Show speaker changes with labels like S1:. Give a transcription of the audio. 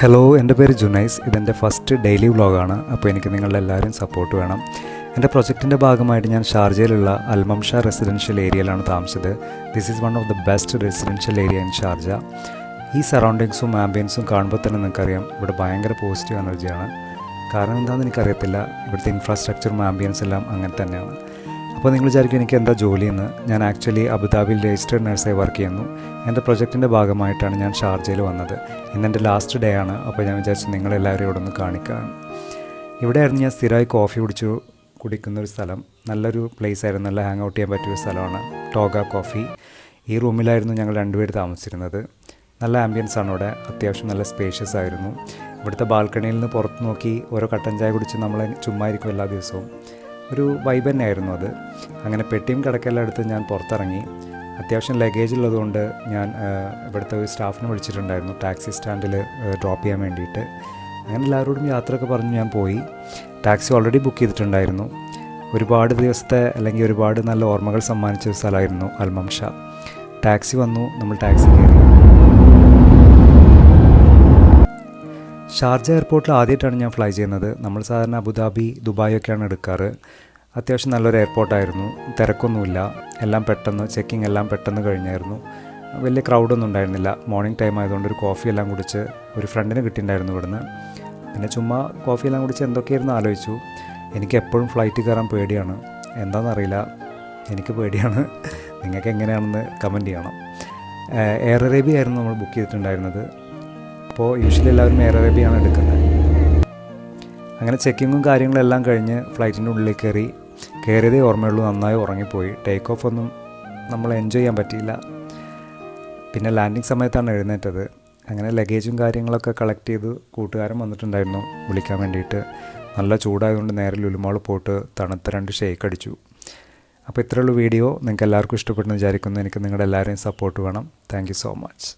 S1: Hello, എൻ്റെ പേര് ജുനൈസ്. ഇതെൻ്റെ ഫസ്റ്റ് ഡെയിലി വ്ളോഗാണ്. അപ്പോൾ എനിക്ക് നിങ്ങളുടെ എല്ലാവരും സപ്പോർട്ട് വേണം. എൻ്റെ പ്രൊജക്റ്റിൻ്റെ ഭാഗമായിട്ട് ഞാൻ ഷാർജയിലുള്ള അൽമംഷ റെസിഡൻഷ്യൽ ഏരിയയിലാണ് താമസിച്ചത്. This is one of the best residential area in Sharjah. ഈ സറൗണ്ടിങ്സും ആംബിയൻസും കാണുമ്പോൾ തന്നെ നിങ്ങൾക്കറിയാം ഇവിടെ ഭയങ്കര പോസിറ്റീവ് എനർജിയാണ്. കാരണം എന്താണെന്ന് എനിക്കറിയത്തില്ല, ഇവിടുത്തെ ഇൻഫ്രാസ്ട്രക്ചറും ആംബിയൻസ് എല്ലാം അങ്ങനെ തന്നെയാണ്. അപ്പോൾ നിങ്ങൾ വിചാരിക്കും എനിക്ക് എന്താ ജോലിയെന്ന്. ഞാൻ ആക്ച്വലി അബുദാബിയിൽ രജിസ്റ്റേഡ് നഴ്സായി വർക്ക് ചെയ്യുന്നു. എൻ്റെ പ്രൊജക്റ്റിൻ്റെ ഭാഗമായിട്ടാണ് ഞാൻ ഷാർജയിൽ വന്നത്. ഇന്നെൻ്റെ ലാസ്റ്റ് ഡേ ആണ്. അപ്പോൾ ഞാൻ വിചാരിച്ചു നിങ്ങളെല്ലാവരും ഇവിടെ ഒന്ന് കാണിക്കാൻ. ഇവിടെയായിരുന്നു ഞാൻ സ്ഥിരമായി കോഫി കുടിക്കുന്നൊരു സ്ഥലം. നല്ലൊരു പ്ലേസ് ആയിരുന്നു, നല്ല ഹാങ് ഔട്ട് ചെയ്യാൻ പറ്റിയൊരു സ്ഥലമാണ് ടോഗ കോഫി. ഈ റൂമിലായിരുന്നു ഞങ്ങൾ രണ്ടുപേർ താമസിച്ചിരുന്നത്. നല്ല ആംബിയൻസ് ആണ് ഇവിടെ, അത്യാവശ്യം നല്ല സ്പേഷ്യസ് ആയിരുന്നു. ഇവിടുത്തെ ബാൽക്കണിയിൽ നിന്ന് പുറത്ത് നോക്കി ഓരോ കട്ടൻ ചായ കുടിച്ച് നമ്മൾ ചുമ്മായിരിക്കും എല്ലാ ദിവസവും. ഒരു വൈബ് തന്നെയായിരുന്നു അത്. അങ്ങനെ പെട്ടിയും കിടക്കെല്ലാം എടുത്ത് ഞാൻ പുറത്തിറങ്ങി. അത്യാവശ്യം ലഗേജ് ഉള്ളതുകൊണ്ട് ഞാൻ ഇവിടുത്തെ ഒരു സ്റ്റാഫിനെ വിളിച്ചിട്ടുണ്ടായിരുന്നു ടാക്സി സ്റ്റാൻഡിൽ ഡ്രോപ്പ് ചെയ്യാൻ വേണ്ടിയിട്ട്. അങ്ങനെ എല്ലാവരോടും യാത്രയൊക്കെ പറഞ്ഞ് ഞാൻ പോയി. ടാക്സി ഓൾറെഡി ബുക്ക് ചെയ്തിട്ടുണ്ടായിരുന്നു. ഒരുപാട് ദിവസത്തെ അല്ലെങ്കിൽ ഒരുപാട് നല്ല ഓർമ്മകൾ സമ്മാനിച്ച ഒരു സ്ഥലമായിരുന്നു അൽമംഷ. ടാക്സി വന്നു, നമ്മൾ ടാക്സി കയറി. ഷാർജ എയർപോർട്ടിൽ ആദ്യമായിട്ടാണ് ഞാൻ ഫ്ലൈ ചെയ്യുന്നത്. നമ്മൾ സാധാരണ അബുദാബി, ദുബായ് ഒക്കെയാണ് എടുക്കാറ്. അത്യാവശ്യം നല്ലൊരു എയർപോർട്ടായിരുന്നു, തിരക്കൊന്നുമില്ല. എല്ലാം പെട്ടെന്ന് ചെക്കിങ് എല്ലാം പെട്ടെന്ന് കഴിഞ്ഞായിരുന്നു. വലിയ ക്രൗഡൊന്നും ഉണ്ടായിരുന്നില്ല. മോർണിംഗ് ടൈം ആയതുകൊണ്ട് ഒരു കോഫി എല്ലാം കുടിച്ച് ഒരു ഫ്രണ്ടിന് കിട്ടിയിട്ടുണ്ടായിരുന്നു ഇവിടുന്ന്. പിന്നെ ചുമ്മാ കോഫി എല്ലാം കുടിച്ച് എന്തൊക്കെയായിരുന്നു ആലോചിച്ചു. എനിക്ക് എപ്പോഴും ഫ്ലൈറ്റ് കയറാൻ പേടിയാണ്. എന്താണെന്നറിയില്ല, എനിക്ക് പേടിയാണ്. നിങ്ങൾക്ക് എങ്ങനെയാണെന്ന് കമൻറ്റ് ചെയ്യണം. എയർ അറേബ്യ ആയിരുന്നു നമ്മൾ ബുക്ക് ചെയ്തിട്ടുണ്ടായിരുന്നത്. അപ്പോൾ യൂഷ്വലി എല്ലാവരും എയർ അറേബ്യയാണ് എടുക്കുന്നത്. അങ്ങനെ ചെക്കിങ്ങും കാര്യങ്ങളെല്ലാം കഴിഞ്ഞ് ഫ്ലൈറ്റിൻ്റെ ഉള്ളിൽ കയറിയതേ ഓർമ്മയുള്ളൂ. നന്നായി ഉറങ്ങിപ്പോയി. ടേക്ക് ഓഫ് ഒന്നും നമ്മൾ എൻജോയ് ചെയ്യാൻ പറ്റിയില്ല. പിന്നെ ലാൻഡിങ് സമയത്താണ് എഴുന്നേറ്റത്. അങ്ങനെ ലഗേജും കാര്യങ്ങളൊക്കെ കളക്ട് ചെയ്ത് കൂട്ടുകാരൻ വന്നിട്ടുണ്ടായിരുന്നു വിളിക്കാൻ വേണ്ടിയിട്ട്. നല്ല ചൂടായതുകൊണ്ട് നേരെ ലുലുമാൾ പോയിട്ട് തണുത്ത 2 ഷേക്ക് അടിച്ചു. അപ്പോൾ ഇത്രയുള്ള വീഡിയോ നിങ്ങൾക്ക് എല്ലാവർക്കും ഇഷ്ടപ്പെട്ടെന്ന് വിചാരിക്കുന്നു. എനിക്ക് നിങ്ങളുടെ എല്ലാവരെയും സപ്പോർട്ട് വേണം. Thank you so much.